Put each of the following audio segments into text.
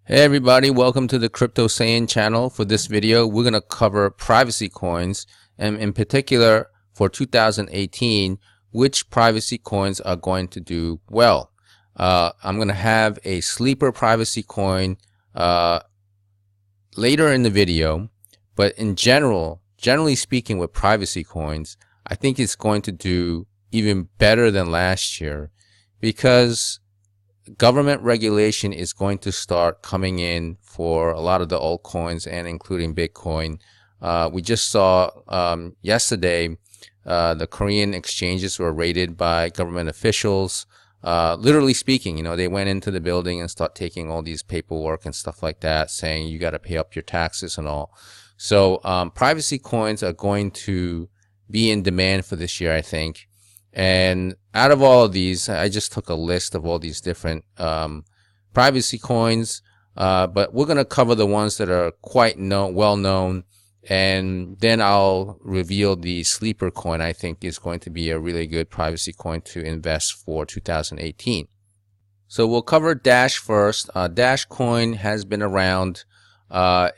Hey everybody, welcome to the Crypto Saiyan channel. For this video, we're going to cover privacy coins, and in particular for 2018, which privacy coins are going to do well. I'm going to have a sleeper privacy coin later in the video, but in generally speaking with privacy coins, I think it's going to do even better than last year because government regulation is going to start coming in for a lot of the altcoins and including Bitcoin. We just saw yesterday the Korean exchanges were raided by government officials. Literally speaking, they went into the building and start taking all these paperwork and stuff like that, saying you got to pay up your taxes and all. So privacy coins are going to be in demand for this year, I think. And out of all of these, I just took a list of all these different privacy coins, but we're going to cover the ones that are quite well known, and then I'll reveal the sleeper coin I think is going to be a really good privacy coin to invest for 2018. So we'll cover Dash first. Dash coin has been around,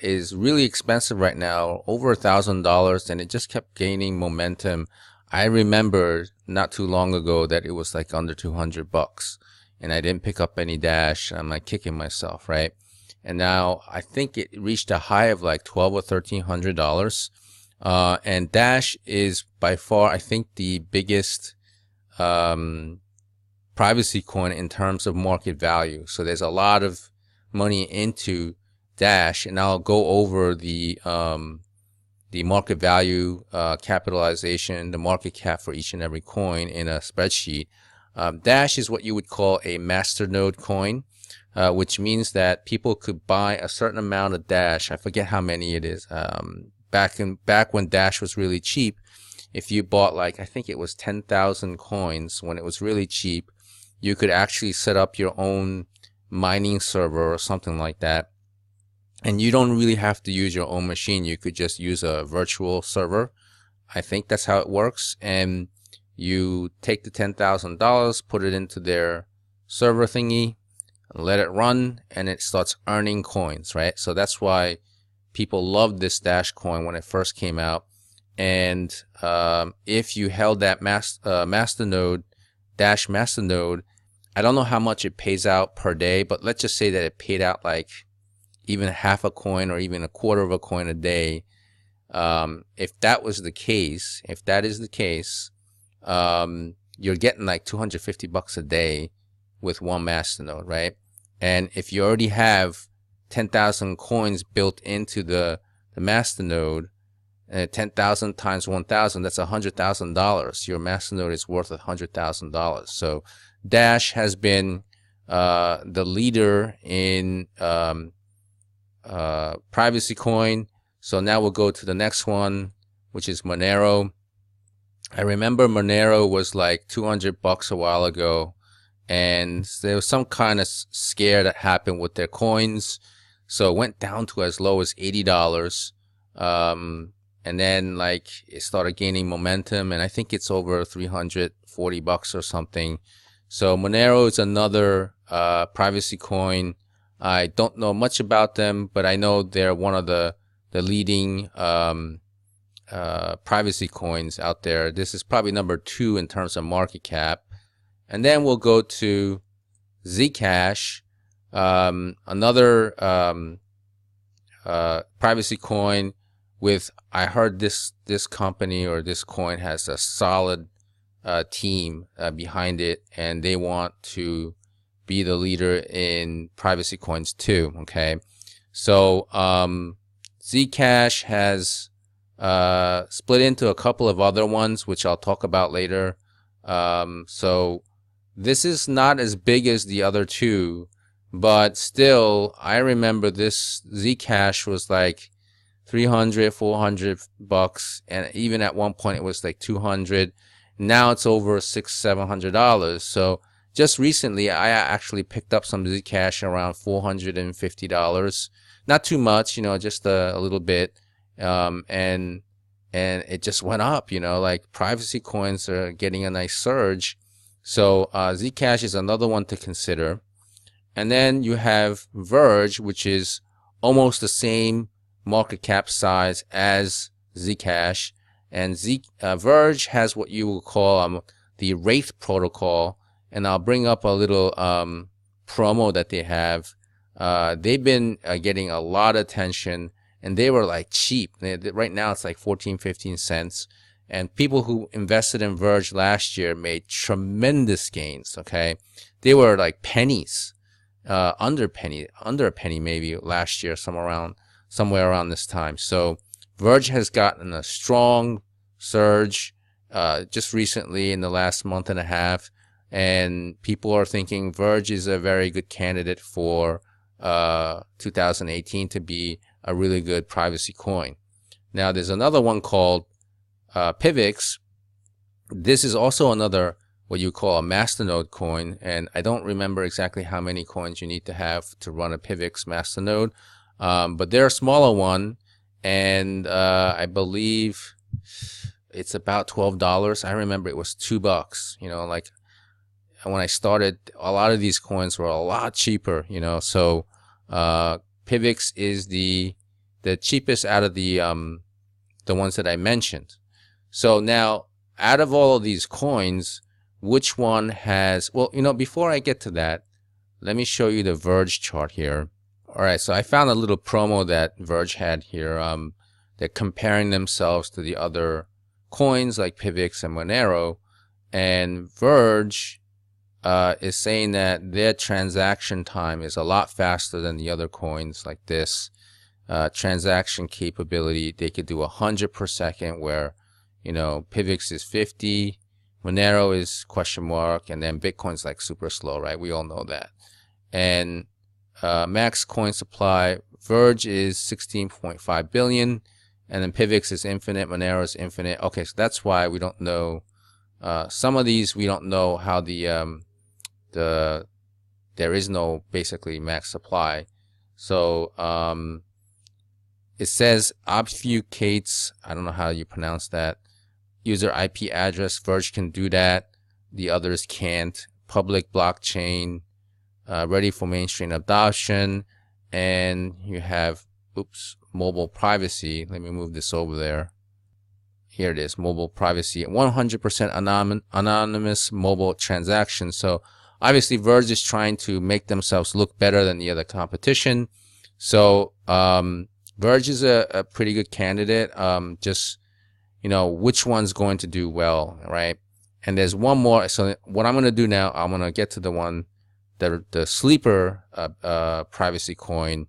is really expensive right now, over $1,000, and it just kept gaining momentum. I remember not too long ago that it was like under 200 bucks and I didn't pick up any Dash. I'm like kicking myself, right? And now I think it reached a high of like $1,200 or $1,300. And Dash is by far, I think, the biggest privacy coin in terms of market value. So there's a lot of money into Dash, and I'll go over the market value, capitalization, the market cap for each and every coin in a spreadsheet. Dash is what you would call a masternode coin, which means that people could buy a certain amount of Dash. I forget how many it is. Back when Dash was really cheap, if you bought like, I think it was 10,000 coins when it was really cheap, you could actually set up your own mining server or something like that. And you don't really have to use your own machine. You could just use a virtual server. I think that's how it works. And you take the $10,000, put it into their server thingy, let it run, and it starts earning coins, right? So that's why people loved this Dash coin when it first came out. And if you held that masternode, Dash masternode, I don't know how much it pays out per day, but let's just say that it paid out like even half a coin or even a quarter of a coin a day. If that was the case, you're getting like 250 bucks a day with one masternode, right? And if you already have 10,000 coins built into the masternode, 10,000 times 1,000, that's $100,000. Your masternode is worth $100,000. So Dash has been the leader in privacy coin. So now we'll go to the next one, which is Monero. I remember Monero was like 200 bucks a while ago, and there was some kind of scare that happened with their coins, so it went down to as low as $80. And then like it started gaining momentum, and I think it's over 340 bucks or something. So Monero is another privacy coin. I don't know much about them, but I know they're one of the leading privacy coins out there. This is probably number 2 in terms of market cap. And then we'll go to Zcash, another privacy coin with, I heard this company or this coin has a solid team behind it, and they want to be the leader in privacy coins too. Okay, so Zcash has split into a couple of other ones, which I'll talk about later. So this is not as big as the other two, but still, I remember this Zcash was like 300, 400 bucks, and even at one point it was like 200. Now it's over $600-700. So just recently, I actually picked up some Zcash around $450. Not too much, just a little bit. And it just went up, like privacy coins are getting a nice surge. So Zcash is another one to consider. And then you have Verge, which is almost the same market cap size as Zcash. And Verge has what you will call the Wraith protocol. And I'll bring up a little promo that they have. They've been getting a lot of attention, and they were like cheap. Right now it's like 14, 15 cents. And people who invested in Verge last year made tremendous gains, okay? They were like pennies, under a penny maybe last year, somewhere around this time. So Verge has gotten a strong surge just recently in the last month and a half. And people are thinking Verge is a very good candidate for 2018 to be a really good privacy coin. Now, there's another one called PIVX. This is also another what you call a masternode coin, and I don't remember exactly how many coins you need to have to run a PIVX masternode, but they're a smaller one, and I believe it's about $12. I remember it was $2. You know, like when I started, a lot of these coins were a lot cheaper. You know, so PIVX is the cheapest out of the ones that I mentioned. So now, out of all of these coins, which one has, well, you know, before I get to that, let me show you the Verge chart here. All right, so I found a little promo that Verge had here. They're comparing themselves to the other coins like PIVX and Monero. And Verge is saying that their transaction time is a lot faster than the other coins like this. Transaction capability, they could do 100 per second, where, you know, PIVX is 50, Monero is question mark, and then Bitcoin's like super slow, right? We all know that. And max coin supply, Verge is 16.5 billion, and then PIVX is infinite, Monero is infinite. Okay, so that's why we don't know. Some of these we don't know how there is no basically max supply. So it says obfuscates, I don't know how you pronounce that, user IP address. Verge can do that. The others can't. Public blockchain, ready for mainstream adoption. And you have, mobile privacy. Let me move this over there. Here it is, mobile privacy. 100% anonymous mobile transactions. So obviously Verge is trying to make themselves look better than the other competition. So Verge is a pretty good candidate. Just, you know, which one's going to do well, right? And there's one more. So what I'm going to do now, I'm going to get to the one, the sleeper privacy coin.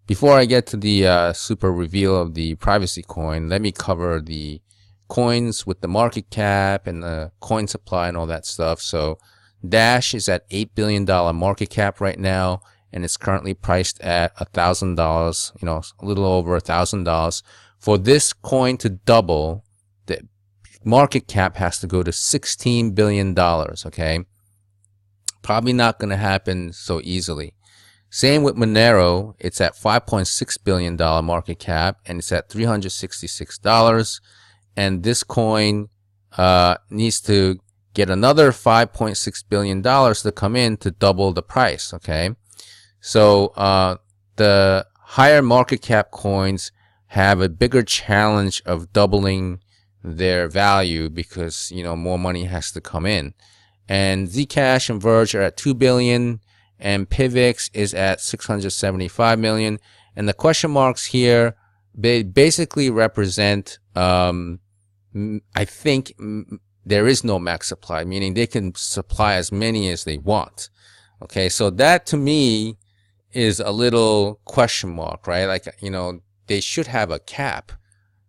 Before I get to the super reveal of the privacy coin, let me cover the coins with the market cap and the coin supply and all that stuff. So Dash is at $8 billion market cap right now, and it's currently priced at $1,000, you know, a little over $1,000. For this coin to double, the market cap has to go to $16 billion, okay? Probably not going to happen so easily. Same with Monero. It's at $5.6 billion market cap, and it's at $366. And this coin needs to get another $5.6 billion to come in to double the price, okay? So the higher market cap coins have a bigger challenge of doubling their value because, you know, more money has to come in. And Zcash and Verge are at $2 billion, and PIVX is at $675 million. And the question marks here, they basically represent, I think there is no max supply, meaning they can supply as many as they want. Okay, so that to me is a little question mark, right? Like, you know, they should have a cap,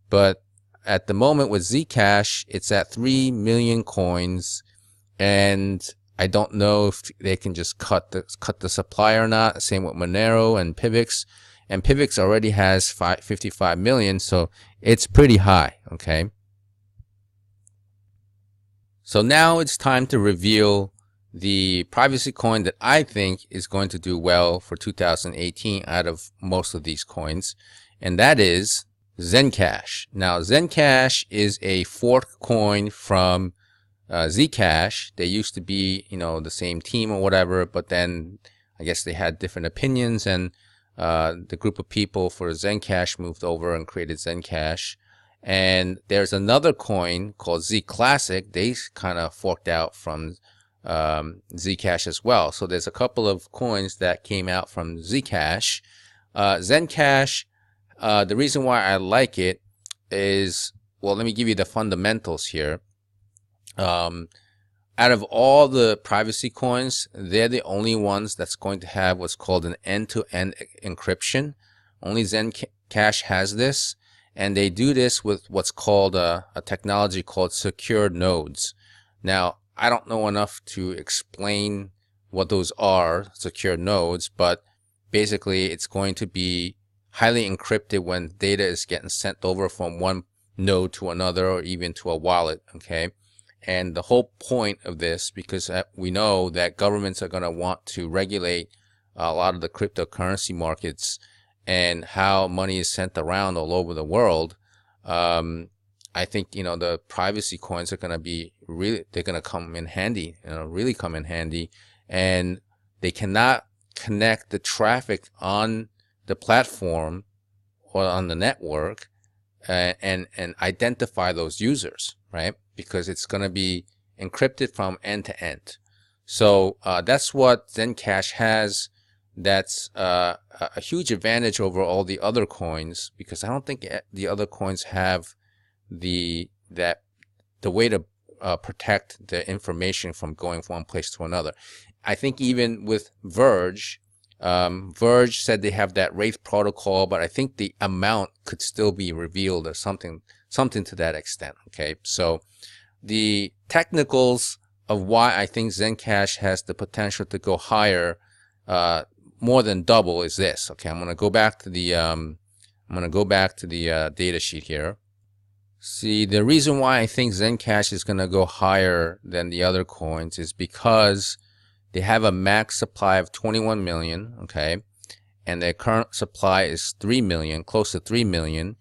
but at the moment with Zcash, it's at 3 million coins, and I don't know if they can just cut the supply or not. Same with Monero and PIVX, and PIVX already has 55 million, so it's pretty high. Okay, so now it's time to reveal the privacy coin that I think is going to do well for 2018 out of most of these coins, and that is Zcash. Now, Zcash is a fork coin from Zcash. They used to be, you know, the same team or whatever, but then I guess they had different opinions, and the group of people for Zcash moved over and created Zcash. And there's another coin called Z Classic. They kind of forked out from Zcash as well. So there's a couple of coins that came out from Zcash. Zencash, the reason why I like it is, well, let me give you the fundamentals here. Out of all the privacy coins, they're the only ones that's going to have what's called an end-to-end encryption. Only Zencash has this, and they do this with what's called a technology called secured nodes. Now, I don't know enough to explain what those are, secured nodes, but basically it's going to be highly encrypted when data is getting sent over from one node to another, or even to a wallet, okay? And the whole point of this, because we know that governments are going to want to regulate a lot of the cryptocurrency markets and how money is sent around all over the world, I think, the privacy coins are going to be they're going to come in handy, really come in handy. And they cannot connect the traffic on the platform or on the network and identify those users, right? Because it's going to be encrypted from end to end. So that's what Zencash has. That's a huge advantage over all the other coins, because I don't think the other coins have the way to protect the information from going from one place to another. I think even with Verge, Verge said they have that Wraith protocol, but I think the amount could still be revealed or something to that extent. Okay, so the technicals of why I think Zencash has the potential to go higher, more than double, is this. Okay, I'm going to go back to the data sheet here. See, the reason why I think Zencash is going to go higher than the other coins is because they have a max supply of 21 million, okay, and their current supply is 3 million, close to 3 million.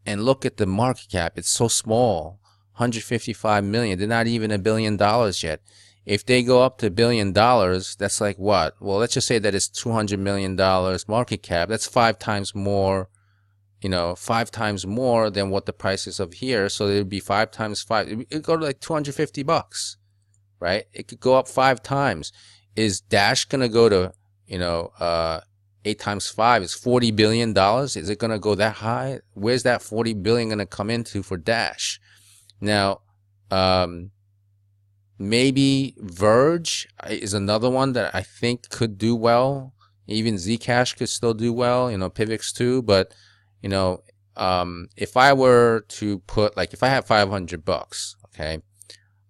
And look at the market cap, it's so small, 155 million. They're not even $1 billion yet. If they go up to $1 billion, that's like what? Well, let's just say that it's $200 million market cap. That's 5 times more, 5 times more than what the price is of here. So it would be 5 times 5. It would go to like $250, right? It could go up 5 times. Is Dash going to go to, 8 times 5 is $40 billion? Is it going to go that high? Where's that $40 billion going to come into for Dash? Now, maybe Verge is another one that I think could do well. Even Zcash could still do well, PIVX too. But, if I were to put, like, if I have $500, okay,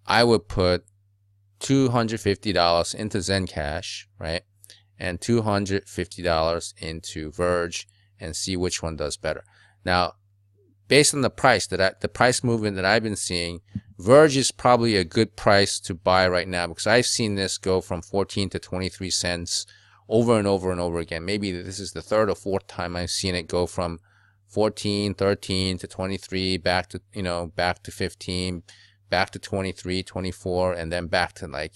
I would put $250 into Zencash, right? And $250 into Verge, and see which one does better. Now, based on the price the price movement that I've been seeing, Verge is probably a good price to buy right now, because I've seen this go from 14 to 23 cents over and over and over again. Maybe this is the third or fourth time I've seen it go from 14, 13 to 23, back to 15, back to 23, 24, and then back to like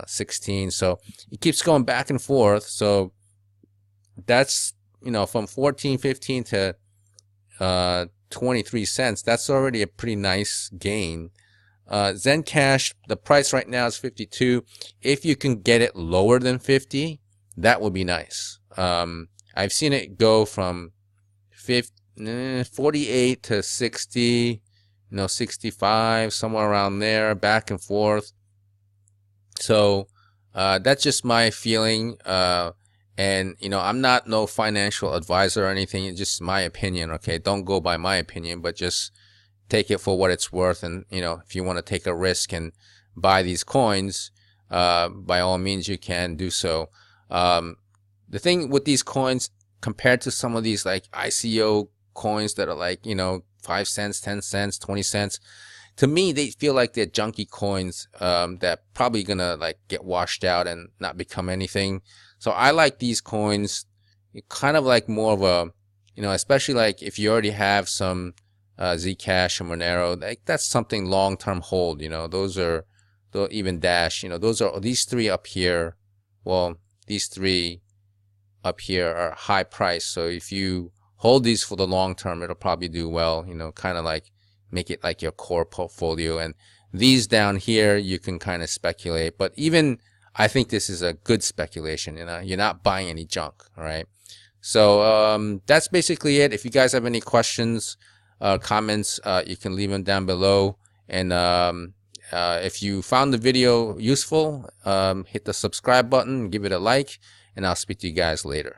16. So it keeps going back and forth. So that's from 14, 15 to 23 cents. That's already a pretty nice gain. Zencash, the price right now is 52. If you can get it lower than 50, that would be nice. I've seen it go from 48 to 60, 65, somewhere around there, back and forth. So that's just my feeling. And I'm not no financial advisor or anything. It's just my opinion. Okay, don't go by my opinion, but just take it for what it's worth. And if you want to take a risk and buy these coins, by all means you can do so. The thing with these coins, compared to some of these like ICO coins that are like 5 cents, 10 cents, 20 cents, to me they feel like they're junky coins that probably gonna like get washed out and not become anything. So I like these coins kind of like more of a, especially like if you already have some Zcash or Monero, like that's something long-term hold. Those are, even Dash, those are these three up here. Well, these three up here are high price. So if you hold these for the long term, it'll probably do well, you know, kind of like make it like your core portfolio. And these down here, you can kind of speculate, but even I think this is a good speculation. You know, you're not buying any junk. All right. So that's basically it. If you guys have any questions, comments, you can leave them down below. And if you found the video useful, hit the subscribe button, give it a like, and I'll speak to you guys later.